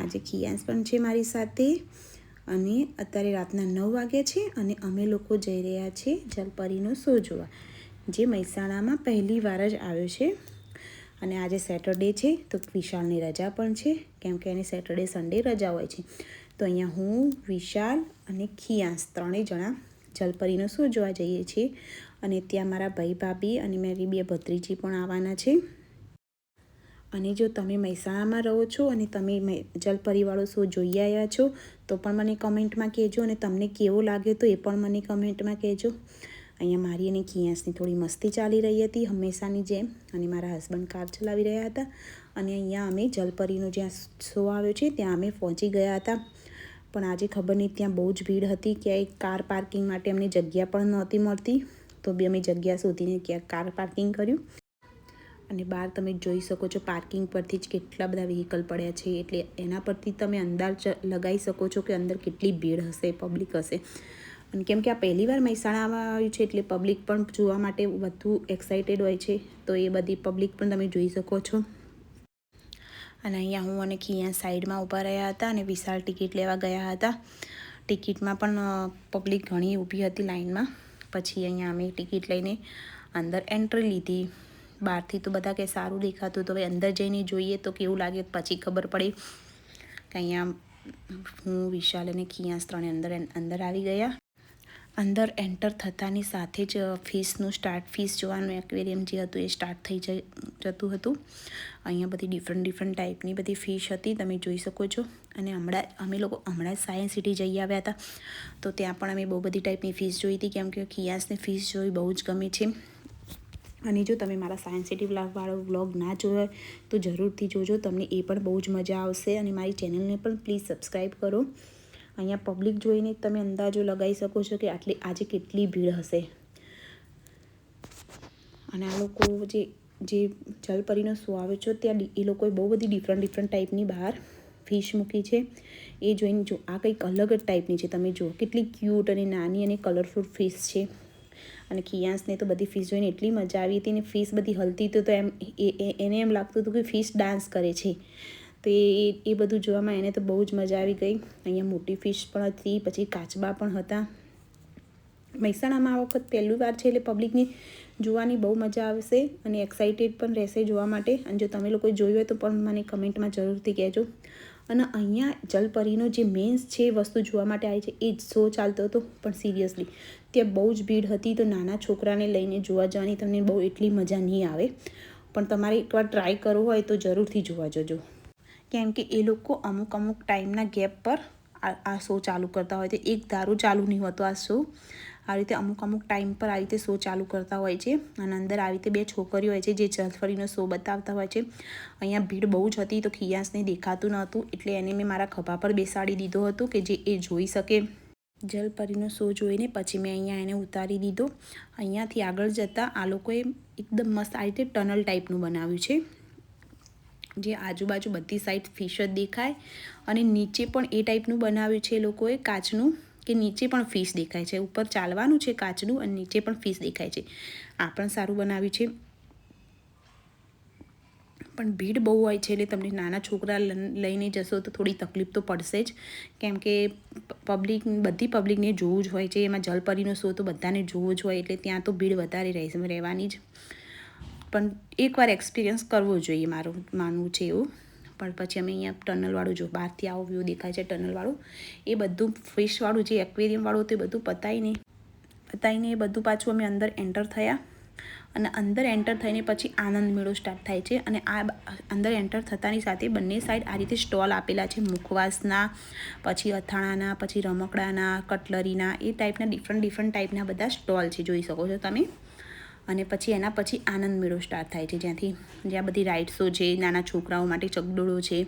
આજે ખિયાસ પણ છે મારી સાથે અને અત્યારે રાતના 9 વાગ્યા છે અને અમે લોકો જઈ રહ્યા છીએ જલપરીનો શો જોવા, જે મહેસાણામાં પહેલી વાર જ આવ્યો છે. અને આજે સેટરડે છે તો વિશાલની રજા પણ છે, કેમ કે એની સેટરડે સન્ડે રજા હોય છે. તો અહીંયા હું, વિશાલ અને ખિયાસ ત્રણેય જણા જલપરીનો શો જોવા જઈએ છીએ. અને ત્યાં મારા ભાઈ ભાભી અને મારી 2 ભત્રીજી પણ આવવાના છે. અને જો તમે મહેસાણામાં રહો છો અને તમે જલપરીવાળો શો જોઈ આવ્યા છો તો પણ મને કમેન્ટમાં કહેજો, અને તમને કેવો લાગ્યો તો એ પણ મને કમેન્ટમાં કહેજો. અહીંયા મારી અને ખિયાસની થોડી મસ્તી ચાલી રહી હતી હંમેશાની જેમ, અને મારા હસબન્ડ કાર ચલાવી રહ્યા હતા. અને અહીંયા અમે જલપરીનો જ્યાં શો આવ્યો છે ત્યાં અમે પહોંચી ગયા હતા. પણ આજે ખબર નહીં ત્યાં બહુ જ ભીડ હતી, ક્યાંય કાર પાર્કિંગ માટે અમને જગ્યા પણ નહોતી મળતી. તો બી અમે જગ્યા શોધીને ક્યાંક કાર પાર્કિંગ કર્યું. અને બહાર તમે જોઈ શકો છો પાર્કિંગ પરથી જ કેટલા બધા વ્હીકલ પડ્યા છે, એટલે એના પરથી તમે અંદાજ લગાવી શકો છો કે અંદર કેટલી ભીડ હશે, પબ્લિક હશે. અને કેમ કે આ પહેલી વાર મહેસાણામાં આવ્યું છે એટલે પબ્લિક પણ જોવા માટે વધુ એક્સાઇટેડ હોય છે. તો એ બધી પબ્લિક પણ તમે જોઈ શકો છો. અને અહીંયા હું અને ખિયાસ સાઈડમાં ઊભા રહ્યા હતા અને વિશાલ ટિકિટ લેવા ગયા હતા. ટિકિટમાં પણ પબ્લિક ઘણી ઊભી હતી લાઈનમાં. પછી અહીંયા અમે ટિકિટ લઈને અંદર એન્ટ્રી લીધી. બહારથી તો બધા કે સારું દેખાતું, તો હવે અંદર જઈને જોઈએ તો કેવું લાગે પછી ખબર પડે. કે અહીંયા હું, વિશાલ અને ખિયાસ ત્રણે અંદર આવી ગયા. અંદર એન્ટર થતાની સાથે જ ફીસ જોવાનું એક્વેરિયમ જે હતું એ સ્ટાર્ટ થઈ જતું હતું. અહીંયા બધી ડિફરન્ટ ટાઈપની બધી ફિશ હતી, તમે જોઈ શકો છો. અને અમે લોકો હમણાં જ સાયન્સ સિટી જઈ આવ્યા હતા, તો ત્યાં પણ અમે બહુ બધી ટાઈપની ફિશ જોઈ હતી, કેમ કે ખિયાસને ફિશ જોઈ બહુ જ ગમે છે. અને જો તમે મારા સાયન્સ સિટી વાળો વ્લોગ ના જોયો હોય તો જરૂરથી જોજો, તમને એ પણ બહુ જ મજા આવશે. અને મારી ચેનલને પણ પ્લીઝ સબસ્ક્રાઈબ કરો. અહીંયા પબ્લિક જોઈને તમે અંદાજો લગાવી શકો છો કે આજે કેટલી ભીડ હશે. અને આ લોકો જે જલપરીનો શો આવ્યો છે ત્યાં એ લોકોએ બહુ બધી ડિફરન્ટ ટાઈપની બહાર ફિશ મૂકી છે. એ જોઈને જો આ કંઈક અલગ જ ટાઈપની છે, તમે જુઓ કેટલી ક્યુટ અને નાની અને કલરફુલ ફિશ છે. અને ખિયાસને તો બધી ફિશ જોઈને એટલી મજા આવી હતી, ને ફિશ બધી હલતી તો એમ એને એમ લાગતું હતું કે ફિશ ડાન્સ કરે છે. તો એ બધું જોવામાં એને તો બહુ જ મજા આવી ગઈ. અહીંયા મોટી ફિશ પણ હતી, પછી કાચબા પણ હતા. મહેસાણામાં આ વખત પહેલી વાર છે એટલે પબ્લિકની જોવાની બહુ મજા આવશે અને એક્સાઇટેડ પણ રહેશે જોવા માટે. અને જો તમે લોકોએ જોયું હોય તો પણ મને કમેન્ટમાં જરૂરથી કહેજો. અને અહીંયા જલપરીનો જે મેઇન છે વસ્તુ જોવા માટે આવી છે એ જ શો ચાલતો હતો. પણ સિરિયસલી ત્યાં બહુ જ ભીડ હતી, તો નાના છોકરાને લઈને જોવા જવાની તમને બહુ એટલી મજા નહીં આવે. પણ તમારે એકવાર ટ્રાય કરવો હોય તો જરૂરથી જોવા જજો, કેમ કે એ લોકો અમુક ટાઈમના ગેપ પર આ શો ચાલુ કરતા હોય છે. એક ધારું ચાલુ નહીં હોતો આ શો, આ રીતે અમુક ટાઈમ પર આ રીતે શો ચાલુ કરતા હોય છે. અને અંદર આવી રીતે 2 છોકરીઓ હોય છે જે જલપરીનો શો બતાવતા હોય છે. અહીંયા ભીડ બહુ જ હતી તો ખિયાસને દેખાતું નહોતું, એટલે એને મેં મારા ખભા પર બેસાડી દીધો હતો કે જે એ જોઈ શકે. જલપરીનો શો જોઈને પછી મેં અહીંયા એને ઉતારી દીધો. અહીંયાથી આગળ જતાં આ લોકોએ એકદમ મસ્ત આ રીતે ટનલ ટાઈપનું બનાવ્યું છે, જે આજુબાજુ બધી સાઈડ ફિશ જ દેખાય. અને નીચે પણ એ ટાઈપનું બનાવ્યું છે એ લોકોએ કાચનું, કે નીચે પણ ફિશ દેખાય છે. ઉપર ચાલવાનું છે કાચનું અને નીચે પણ ફિશ દેખાય છે. આ પણ સારું બનાવ્યું છે. પણ ભીડ બહુ હોય છે એટલે તમને નાના છોકરા લઈને જશો તો થોડી તકલીફ તો પડશે જ, કેમ કે બધી પબ્લિકને જોવું જ હોય છે. એમાં જલપરીનો શો તો બધાને જોવો જ હોય, એટલે ત્યાં તો ભીડ વધારે રહેવાની જ. પણ એકવાર એક્સપિરિયન્સ કરવો જોઈએ, મારું માનવું છે એવું. પણ પછી અમે અહીંયા ટનલવાળું જો બહારથી આવો વ્યૂ દેખાય છે ટનલવાળું, એ બધું ફિશવાળું જે એક્વેરિયમવાળું તે બધું પતાવીને એ બધું પાછું અમે અંદર એન્ટર થયા. અને અંદર એન્ટર થઈને પછી આનંદ મેળો સ્ટાર્ટ થાય છે. અને આ અંદર એન્ટર થતાની સાથે બંને સાઈડ આ રીતે સ્ટોલ આપેલા છે, મુખવાસના, પછી અથાણાના, પછી રમકડાના, કટલરીના, એ ટાઈપના ડિફરન્ટ ટાઈપના બધા સ્ટોલ છે, જોઈ શકો છો તમે. અને પછી એના પછી આનંદ મેળો સ્ટાર્ટ થાય છે, જ્યાં બધી રાઇડ્સો છે, નાના છોકરાઓ માટે ચકડોળો છે.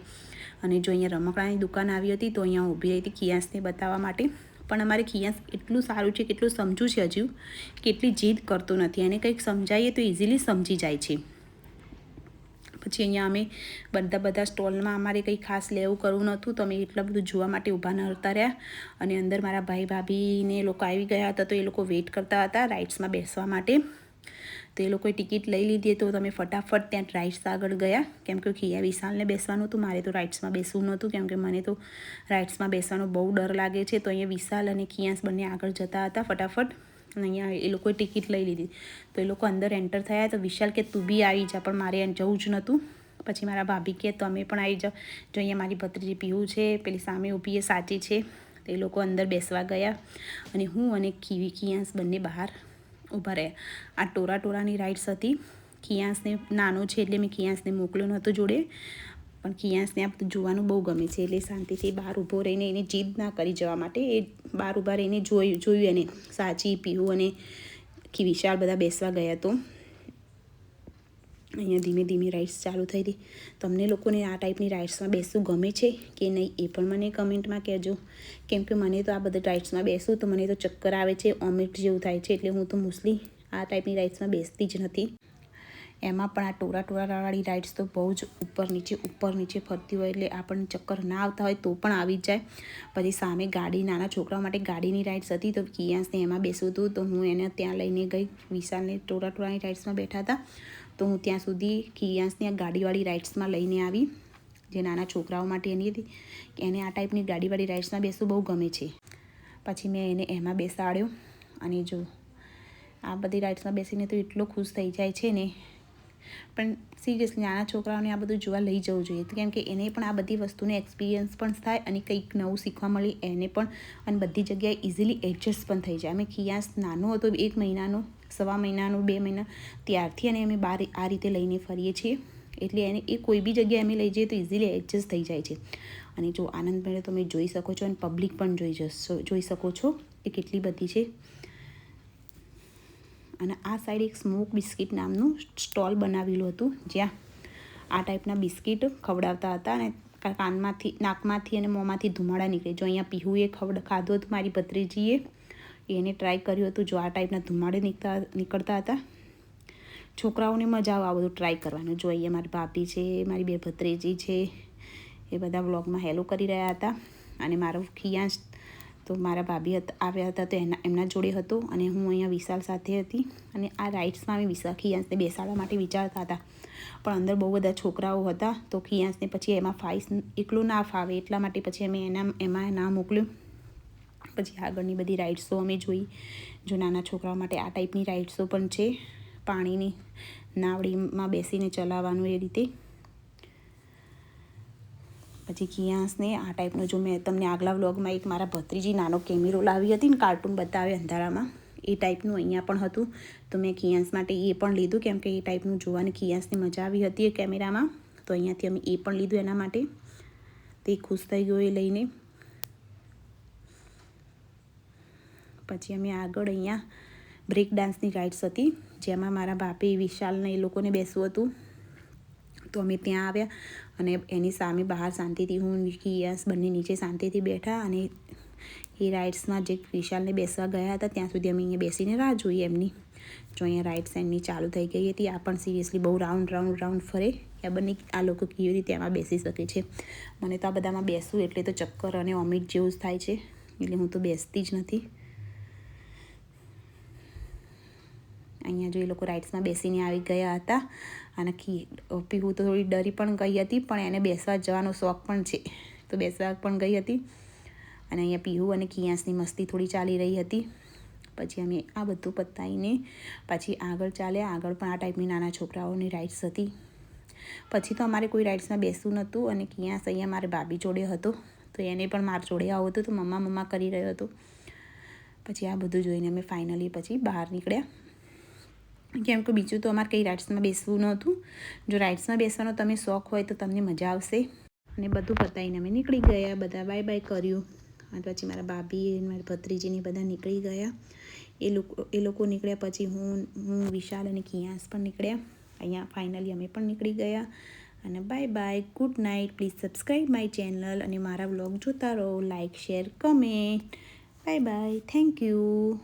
અને જો અહીંયા રમકડાની દુકાન આવી હતી તો અહીંયા ઊભી રહી હતી ખિયાસને બતાવવા માટે. પણ અમારે ખિયાસ એટલું સારું છે, કેટલું સમજુ છે હજુ, કેટલી જીદ કરતો નથી. એને કંઈક સમજાવીએ તો ઇઝીલી સમજી જાય છે. પછી અહીંયા અમે બધા સ્ટોલમાં અમારે કંઈ ખાસ લેવું કરવું નહોતું, તો અમે એટલા બધું જોવા માટે ઊભા નહોતા રહ્યા. અને અંદર મારા ભાઈ ભાભીને લોકો આવી ગયા હતા તો એ લોકો વેઇટ કરતા હતા રાઇડ્સમાં બેસવા માટે. તો એ લોકોએ ટિકિટ લઈ લીધી તો તમે ફટાફટ ત્યાં રાઇડ્સ આગળ ગયા, કેમ કે કિયા વિશાલને બેસવાનું હતું, મારે તો રાઇડ્સમાં બેસવું નહોતું, કેમ કે મને તો રાઇડ્સમાં બેસવાનો બહુ ડર લાગે છે. તો અહીંયા વિશાલ અને કિયાસ બંને આગળ જતા હતા ફટાફટ, અને અહીંયા એ લોકોએ ટિકિટ લઈ લીધી. તો એ લોકો અંદર એન્ટર થયા તો વિશાલ કે તું બી આવી જા, પણ મારે જવું જ નહોતું. પછી મારા ભાભી કે તમે પણ આવી જાઓ. જો અહીંયા મારી ભત્રીજી પીહુ છે, પેલી સામે ઊભી એ સાચી છે. તો એ લોકો અંદર બેસવા ગયા અને હું અને કિયાસ બંને બહાર ઊભા રહ્યા. આ ટોરાની રાઇડ્સ હતી. કિયાસને નાનો છે એટલે મેં કિયાસને મોકલ્યો નહોતો જોડે, પણ કિયાસને આ બધું જોવાનું બહુ ગમે છે, એટલે શાંતિથી બહાર ઊભો રહીને એને જીદ ના કરી જવા માટે એ બહાર ઊભા રહીને જોયું એને સાચી, પીહુ અને વિશાળ બધા બેસવા ગયા. તો અહીંયા ધીમે ધીમે રાઇડ્સ ચાલુ થઈ હતી. તમને લોકોને આ ટાઈપની રાઇડ્સમાં બેસવું ગમે છે કે નહીં એ પણ મને કમેન્ટમાં કહેજો, કેમ કે મને તો આ બધા રાઇડ્સમાં બેસું તો મને તો ચક્કર આવે છે, વોમિટ જેવું થાય છે, એટલે હું તો મોસ્ટલી આ ટાઈપની રાઇડ્સમાં બેસતી જ નથી. એમાં પણ આ ટોરાવાળી રાઇડ્સ તો બહુ જ ઉપર નીચે ફરતી હોય, એટલે આપણને ચક્કર ના આવતા હોય તો પણ આવી જ જાય. પછી સામે ગાડી, નાના છોકરાઓ માટે ગાડીની રાઇડ્સ હતી, તો કિયાસને એમાં બેસવું હતું, તો હું એને ત્યાં લઈને ગઈ. વિશાલને ટોરાની રાઇડ્સમાં બેઠા હતા, તો હું ત્યાં સુધી કિયાસને આ ગાડીવાળી રાઇડ્સમાં લઈને આવી, જે નાના છોકરાઓ માટેની હતી. એને આ ટાઈપની ગાડીવાળી રાઇડ્સમાં બેસવું બહુ ગમે છે. પછી મેં એને એમાં બેસાડ્યો, અને જો આ બધી રાઇડ્સમાં બેસીને તો એટલો ખુશ થઈ જાય છે ને. પણ સિરિયસલી નાના છોકરાઓને આ બધું જોવા લઈ જવું જોઈએ, કેમ કે એને પણ આ બધી વસ્તુને એક્સપિરિયન્સ પણ થાય અને કંઈક નવું શીખવા મળી એને પણ, અને બધી જગ્યાએ ઇઝીલી એડજસ્ટ પણ થઈ જાય. અમે કિયાસ નાનો હતો, 1 મહિનાનો, 1.25 મહિનાનો, 2 મહિના, ત્યારથી અને અમે બહાર આ રીતે લઈને ફરીએ છીએ, એટલે એને એ કોઈ બી જગ્યાએ અમે લઈ જઈએ તો ઇઝીલી એડજસ્ટ થઈ જાય છે. અને જો આનંદ મેળો તમે જોઈ શકો છો, અને પબ્લિક પણ જોઈ શકો છો એ કેટલી બધી છે. અને આ સાઈડ એક સ્મોક બિસ્કિટ નામનું સ્ટોલ બનાવેલું હતું, જ્યાં આ ટાઈપના બિસ્કિટ ખવડાવતા હતા, અને કાનમાંથી, નાકમાંથી અને મોંમાંથી ધુમાડા નીકળે. જો અહીંયા પીહુએ ખાધું હતું, મારી ભત્રીજીએ એને ટ્રાય કર્યું હતું. જો આ ટાઈપના ધુમાડે નીકળતા હતા. છોકરાઓને મજા આવે આ બધું ટ્રાય કરવાનું. જો અહીંયા મારી ભાભી છે, મારી 2 ભત્રીજી છે, એ બધા વ્લોગમાં હેલો કરી રહ્યા હતા. અને મારો કિયાસ તો મારા ભાભી આવ્યા હતા તો એમના જોડે હતો, અને હું અહીંયા વિશાલ સાથે હતી. અને આ રાઇડ્સમાં અમે કિયાસને બેસાડવા માટે વિચારતા હતા, પણ અંદર બહુ બધા છોકરાઓ હતા, તો કિયાસને પછી એમાં એકલું ના ફાવે, એટલા માટે પછી અમે એમાં ના મોકલ્યું. પછી આગળની બધી રાઇડ્સો અમે જોઈ. જો નાના છોકરાઓ માટે આ ટાઈપની રાઇડ્સો પણ છે, પાણીની નાવડીમાં બેસીને ચલાવવાનું એ રીતે. પછી કિયાસને આ ટાઈપનો, જો મેં તમને આગલા વ્લોગમાં એક મારા ભત્રીજી નાનો કેમેરો લાવી હતી ને, કાર્ટૂન બતાવે અંધારામાં, એ ટાઈપનું અહીંયા પણ હતું. તો મેં કિયાસ માટે એ પણ લીધું, કેમ કે એ ટાઈપનું જોવાની કિયાસને મજા આવી હતી એ કેમેરામાં, તો અહીંયાથી અમે એ પણ લીધું એના માટે. તે ખુશ થઈ ગયો એ લઈને. પછી અમે આગળ અહીંયા બ્રેક ડાન્સની રાઇડ્સ હતી, જેમાં મારા ભાભી, વિશાલને એ લોકોને બેસવું હતું. તો અમે ત્યાં આવ્યા, અને એની સામે બહાર શાંતિથી હું કિયાસ બંને નીચે શાંતિથી બેઠા, અને એ રાઇડ્સમાં જે વિશાલને બેસવા ગયા હતા ત્યાં સુધી અમે અહીંયા બેસીને રાહ જોઈએ એમની. જો અહીંયા રાઇડ્સ એમની ચાલુ થઈ ગઈ હતી. આ પણ સિરિયસલી બહુ રાઉન્ડ ફરે. આ લોકો કેવી રીતે એમાં બેસી શકે છે. મને તો આ બધામાં બેસવું એટલે તો ચક્કર અને વોમિટ જેવું જ થાય છે, એટલે હું તો બેસતી જ નથી. અહીંયા જો એ લોકો રાઇડ્સમાં બેસીને આવી ગયા હતા, અને પીહુ તો થોડી ડરી પણ ગઈ હતી, પણ એને બેસવા જવાનો શોખ પણ છે, તો બેસવા પણ ગઈ હતી. અને અહીંયા પીહુ અને કિયાસની મસ્તી થોડી ચાલી રહી હતી. પછી અમે આ બધું પતાવીને પછી આગળ ચાલ્યા. આગળ પણ આ ટાઈપની નાના છોકરાઓની રાઇડ્સ હતી. પછી તો અમારે કોઈ રાઇડ્સમાં બેસવું નહોતું, અને કિયાસ અહીંયા મારે ભાભી જોડે હતો, તો એને પણ મારા જોડે આવું હતું, તો મમ્મા કરી રહ્યો હતો. પછી આ બધું જોઈને અમે ફાઇનલી પછી બહાર નીકળ્યા, કેમ કે બીજું તો અમારે કંઈ રાઇડ્સમાં બેસવું નહોતું. જો રાઇડ્સમાં બેસવાનો તમે શોખ હોય તો તમને મજા આવશે. અને બધું પતાવીને અમે નીકળી ગયા, બધા બાય બાય કર્યું. અને પછી મારા ભાભી, મારી ભત્રીજીને બધા નીકળી ગયા. એ લોકો નીકળ્યા પછી હું વિશાલ અને કિયાસ પણ નીકળ્યા. અહીંયા ફાઇનલી અમે પણ નીકળી ગયા. અને bye bye, good night. Please subscribe my channel, અને મારા વ્લોગ જોતા રહો. Like, share, comment. Bye bye, thank you.